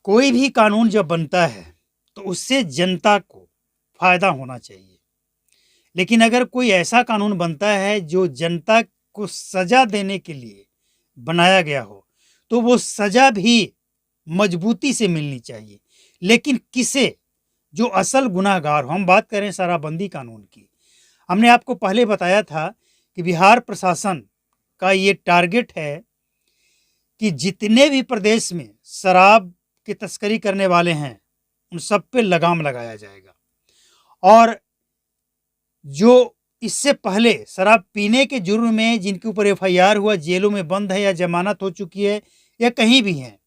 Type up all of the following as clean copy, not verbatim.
कोई भी कानून जब बनता है तो उससे जनता को फ़ायदा होना चाहिए। लेकिन अगर कोई ऐसा कानून बनता है जो जनता को सज़ा देने के लिए बनाया गया हो, तो वो सज़ा भी मज़बूती से मिलनी चाहिए। लेकिन किसे? जो असल गुनहगार हो। हम बात करें शराबबंदी कानून की। हमने आपको पहले बताया था कि बिहार प्रशासन का ये टारगेट है कि जितने भी प्रदेश में शराब की तस्करी करने वाले हैं, उन सब पे लगाम लगाया जाएगा। और जो इससे पहले शराब पीने के जुर्म में जिनके ऊपर एफआईआर हुआ, जेलों में बंद है या जमानत हो चुकी है या कहीं भी हैं,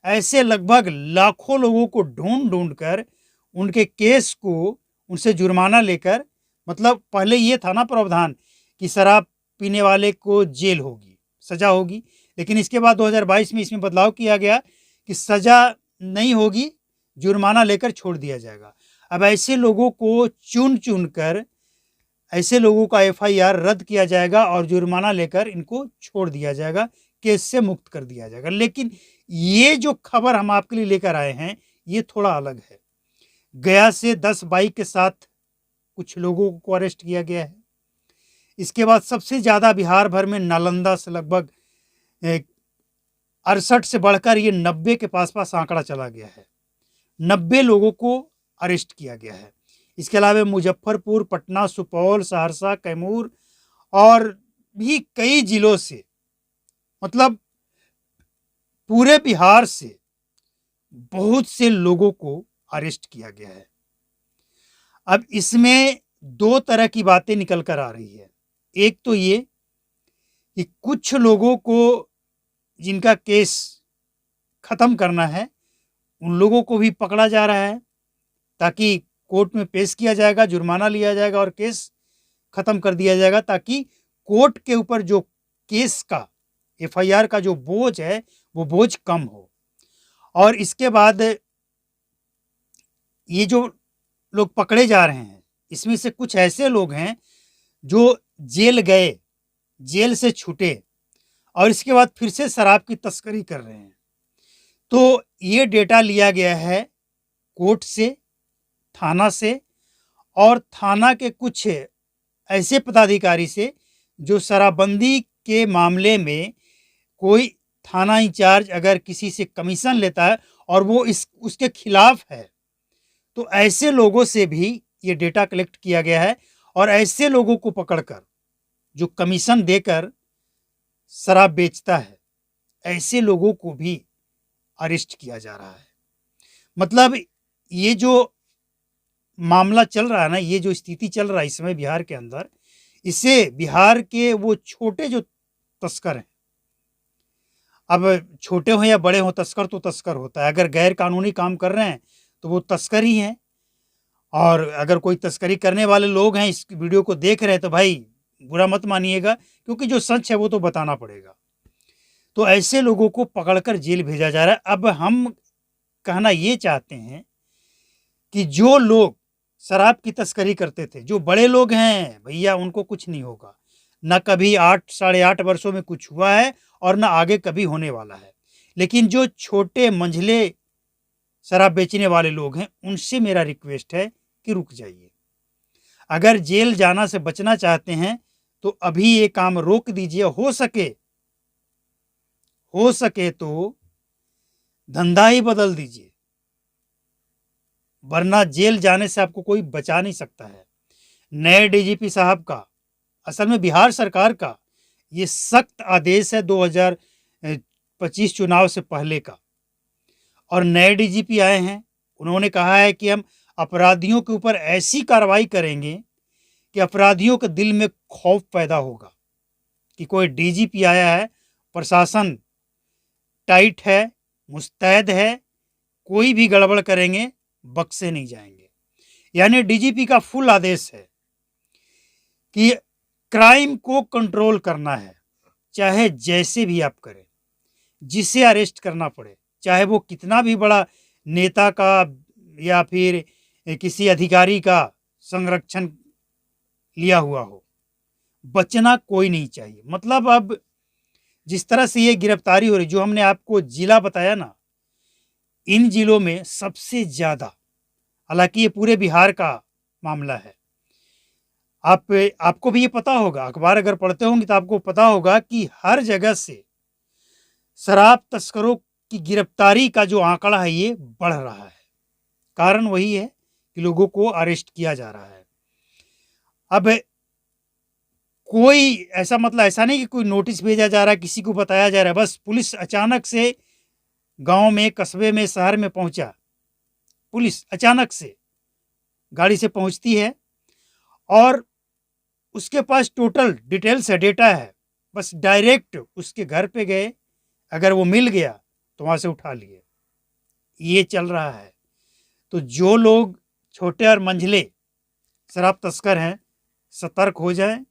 ऐसे लगभग लाखों लोगों को ढूँढ-ढूँढ कर उनके केस को उनसे जुर्माना लेकर, मतलब पहले ये था ना प्रावधान कि शराब पीने वाले को जेल होगी, सज़ा होगी। लेकिन इसके बाद 2022 में इसमें बदलाव किया गया कि सज़ा नहीं होगी, जुर्माना लेकर छोड़ दिया जाएगा। अब ऐसे लोगों को चुन-चुन कर ऐसे लोगों का एफआईआर रद्द किया जाएगा और जुर्माना लेकर इनको छोड़ दिया जाएगा, केस से मुक्त कर दिया जाएगा। लेकिन ये जो खबर हम आपके लिए लेकर आए हैं, ये थोड़ा अलग है। गया से 10 बाइक के साथ कुछ लोगों को अरेस्ट किया गया है। इसके बाद सबसे ज़्यादा बिहार भर में नालंदा से लगभग 68 से बढ़कर ये 90 के पास-पास आंकड़ा चला गया है। 90 लोगों को अरेस्ट किया गया है। इसके अलावा मुजफ्फरपुर, पटना, सुपौल, सहरसा, कैमूर और भी कई जिलों से, मतलब पूरे बिहार से बहुत से लोगों को अरेस्ट किया गया है। अब इसमें 2 तरह की बातें निकल कर आ रही है। एक तो ये कि कुछ लोगों को जिनका केस ख़त्म करना है, उन लोगों को भी पकड़ा जा रहा है ताकि कोर्ट में पेश किया जाएगा, जुर्माना लिया जाएगा और केस ख़त्म कर दिया जाएगा, ताकि कोर्ट के ऊपर जो केस का एफआईआर का जो बोझ है, वो बोझ कम हो। और इसके बाद ये जो लोग पकड़े जा रहे हैं, इसमें से कुछ ऐसे लोग हैं जो जेल गए, जेल से छूटे और इसके बाद फिर से शराब की तस्करी कर रहे हैं। तो ये डेटा लिया गया है कोर्ट से, थाना से और थाना के कुछ ऐसे पदाधिकारी से जो शराबबंदी के मामले में कोई थाना इंचार्ज अगर किसी से कमीशन लेता है और वो उसके खिलाफ है, तो ऐसे लोगों से भी ये डेटा कलेक्ट किया गया है और ऐसे लोगों को पकड़कर जो कमीशन देकर शराब बेचता है, ऐसे लोगों को भी अरेस्ट किया जा रहा है। मतलब ये जो मामला चल रहा है ना, ये जो स्थिति चल रहा है इस समय बिहार के अंदर, इससे बिहार के वो छोटे जो तस्कर हैं, अब छोटे हों या बड़े हों, तस्कर तो तस्कर होता है। अगर गैर कानूनी काम कर रहे हैं तो वो तस्कर ही हैं, और अगर कोई तस्करी करने वाले लोग हैं, इस वीडियो को देख रहे हैं, तो भाई बुरा मत मानिएगा, क्योंकि जो सच है वो तो बताना पड़ेगा। तो ऐसे लोगों को पकड़कर जेल भेजा जा रहा है। अब हम कहना ये चाहते हैं कि जो लोग शराब की तस्करी करते थे, जो बड़े लोग हैं भैया, उनको कुछ नहीं होगा। ना कभी 8 साढ़े 8 वर्षों में कुछ हुआ है और ना आगे कभी होने वाला है। लेकिन जो छोटे मंझले शराब बेचने वाले लोग हैं, उनसे मेरा रिक्वेस्ट है कि रुक जाइए। अगर जेल जाना से बचना चाहते हैं तो अभी ये काम रोक दीजिए। हो सके तो धंधा ही बदल दीजिए, वरना जेल जाने से आपको कोई बचा नहीं सकता है। नए डीजीपी साहब का, असल में बिहार सरकार का ये सख्त आदेश है 2025 चुनाव से पहले का। और नए डीजीपी आए हैं, उन्होंने कहा है कि हम अपराधियों के ऊपर ऐसी कार्रवाई करेंगे कि अपराधियों के दिल में खौफ पैदा होगा कि कोई डीजीपी आया है, प्रशासन टाइट है, मुस्तैद है, कोई भी गड़बड़ करेंगे बख्शे नहीं जाएंगे। यानी डीजीपी का फुल आदेश है कि क्राइम को कंट्रोल करना है, चाहे जैसे भी आप करें, जिसे अरेस्ट करना पड़े, चाहे वो कितना भी बड़ा नेता का या फिर किसी अधिकारी का संरक्षण लिया हुआ हो, बचना कोई नहीं चाहिए। मतलब अब जिस तरह से ये गिरफ्तारी हो रही, जो हमने आपको जिला बताया ना, इन जिलों में सबसे ज़्यादा, हालांकि ये पूरे बिहार का मामला है। आपको भी ये पता होगा, अखबार अगर पढ़ते होंगे तो आपको पता होगा कि हर जगह से शराब तस्करों की गिरफ्तारी का जो आंकड़ा है ये बढ़ रहा है। कारण वही है कि लोगों को अरेस्ट किया जा रहा है। अब कोई ऐसा मतलब ऐसा नहीं कि कोई नोटिस भेजा जा रहा है, किसी को बताया जा रहा है, बस पुलिस अचानक से गांव में, कस्बे में, शहर में पहुंचा, पुलिस अचानक से गाड़ी से पहुंचती है और उसके पास टोटल डिटेल्स है, डेटा है, बस डायरेक्ट उसके घर पे गए, अगर वो मिल गया तो वहां से उठा लिए। ये चल रहा है। तो जो लोग छोटे और मंझले शराब तस्कर हैं, सतर्क हो जाएं।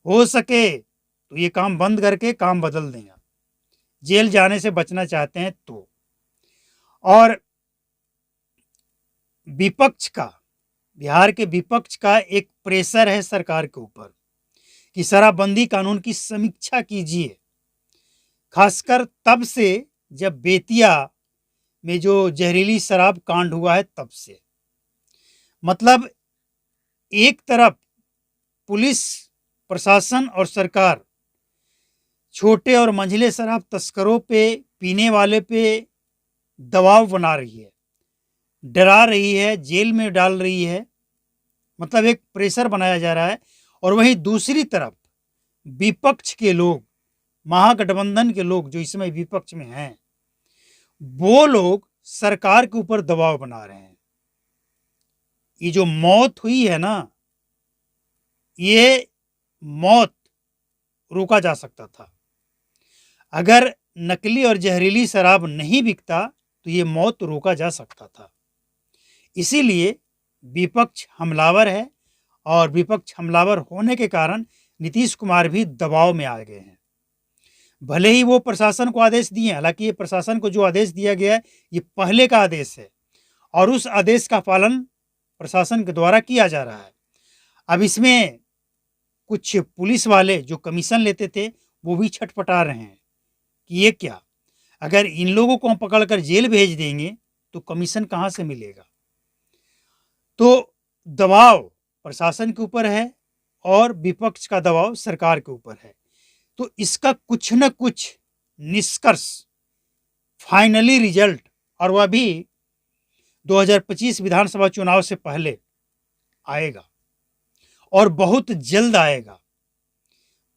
हो सके तो ये काम बंद करके काम बदल देंगे, जेल जाने से बचना चाहते हैं तो। और विपक्ष का, बिहार के विपक्ष का एक प्रेशर है सरकार के ऊपर कि शराबबंदी कानून की समीक्षा कीजिए, खासकर तब से जब बेतिया में जो जहरीली शराब कांड हुआ है तब से। मतलब एक तरफ पुलिस प्रशासन और सरकार छोटे और मंझले शराब तस्करों पे, पीने वाले पे दबाव बना रही है, डरा रही है, जेल में डाल रही है, मतलब एक प्रेशर बनाया जा रहा है। और वहीं दूसरी तरफ विपक्ष के लोग, महागठबंधन के लोग जो इस समय विपक्ष में हैं, वो लोग सरकार के ऊपर दबाव बना रहे हैं। ये जो मौत हुई है ना, ये मौत रोका जा सकता था। अगर नकली और जहरीली शराब नहीं बिकता तो ये मौत रोका जा सकता था। इसीलिए विपक्ष हमलावर है और विपक्ष हमलावर होने के कारण नीतीश कुमार भी दबाव में आ गए हैं। भले ही वो प्रशासन को आदेश दिए, हालांकि ये प्रशासन को जो आदेश दिया गया है ये पहले का आदेश है और उस आदेश का पालन प्रशासन के द्वारा किया जा रहा है। अब इसमें कुछ पुलिस वाले जो कमीशन लेते थे वो भी छटपटा रहे हैं कि ये क्या, अगर इन लोगों को हम पकड़कर जेल भेज देंगे तो कमीशन कहाँ से मिलेगा। तो दबाव प्रशासन के ऊपर है और विपक्ष का दबाव सरकार के ऊपर है। तो इसका कुछ न कुछ निष्कर्ष, फाइनली रिजल्ट, और वह भी 2025 विधानसभा चुनाव से पहले आएगा और बहुत जल्द आएगा।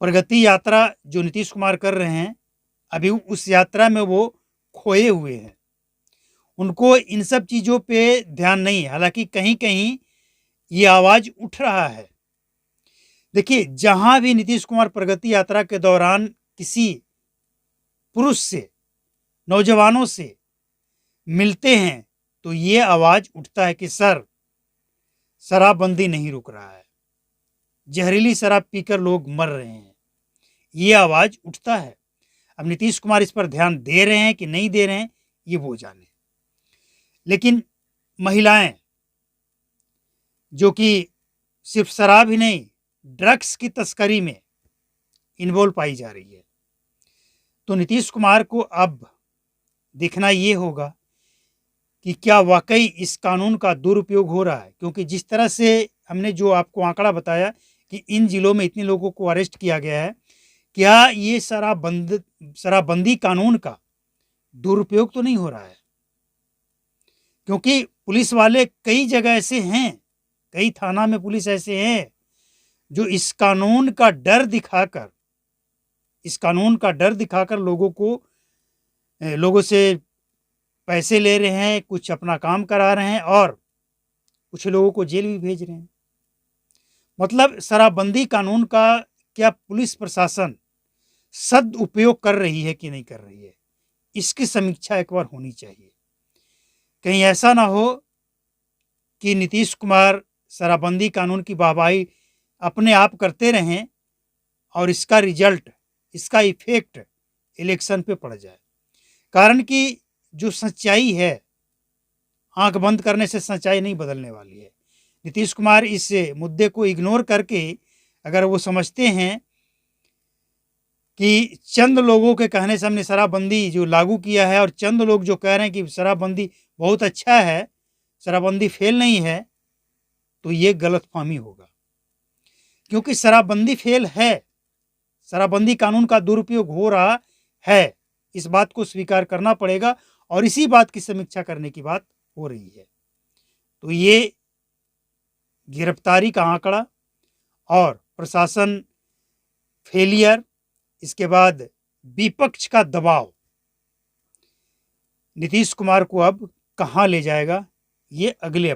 प्रगति यात्रा जो नीतीश कुमार कर रहे हैं, अभी उस यात्रा में वो खोए हुए हैं, उनको इन सब चीज़ों पे ध्यान नहीं है। हालांकि कहीं कहीं ये आवाज़ उठ रहा है। देखिए, जहां भी नीतीश कुमार प्रगति यात्रा के दौरान किसी पुरुष से, नौजवानों से मिलते हैं तो ये आवाज़ उठता है कि सर, शराबबंदी नहीं रुक रहा है, जहरीली शराब पीकर लोग मर रहे हैं, ये आवाज़ उठता है। अब नीतीश कुमार इस पर ध्यान दे रहे हैं कि नहीं दे रहे हैं ये वो जाने। लेकिन महिलाएं जो कि सिर्फ शराब ही नहीं, ड्रग्स की तस्करी में इन्वॉल्व पाई जा रही है, तो नीतीश कुमार को अब देखना ये होगा कि क्या वाकई इस कानून का दुरुपयोग हो रहा है। क्योंकि जिस तरह से हमने जो आपको आंकड़ा बताया कि इन जिलों में इतने लोगों को अरेस्ट किया गया है, क्या ये शराबबंदी कानून का दुरुपयोग तो नहीं हो रहा है। क्योंकि पुलिस वाले कई जगह ऐसे हैं, कई थाना में पुलिस ऐसे हैं जो इस कानून का डर दिखाकर लोगों से पैसे ले रहे हैं, कुछ अपना काम करा रहे हैं और कुछ लोगों को जेल भी भेज रहे हैं। मतलब शराबबंदी कानून का क्या पुलिस प्रशासन सदुपयोग कर रही है कि नहीं कर रही है, इसकी समीक्षा एक बार होनी चाहिए। कहीं ऐसा ना हो कि नीतीश कुमार शराबबंदी कानून की वाहवाही अपने आप करते रहें और इसका रिजल्ट, इसका इफेक्ट इलेक्शन पे पड़ जाए। कारण कि जो सच्चाई है, आंख बंद करने से सच्चाई नहीं बदलने वाली है। नीतीश कुमार इस मुद्दे को इग्नोर करके, अगर वो समझते हैं कि चंद लोगों के कहने से हमने शराबबंदी जो लागू किया है और चंद लोग जो कह रहे हैं कि शराबबंदी बहुत अच्छा है, शराबबंदी फेल नहीं है, तो ये गलतफहमी होगा। क्योंकि शराबबंदी फेल है, शराबबंदी कानून का दुरुपयोग हो रहा है, इस बात को स्वीकार करना पड़ेगा और इसी बात की समीक्षा करने की बात हो रही है। तो ये गिरफ्तारी का आंकड़ा और प्रशासन फेलियर, इसके बाद विपक्ष का दबाव नीतीश कुमार को अब कहां ले जाएगा, ये अगले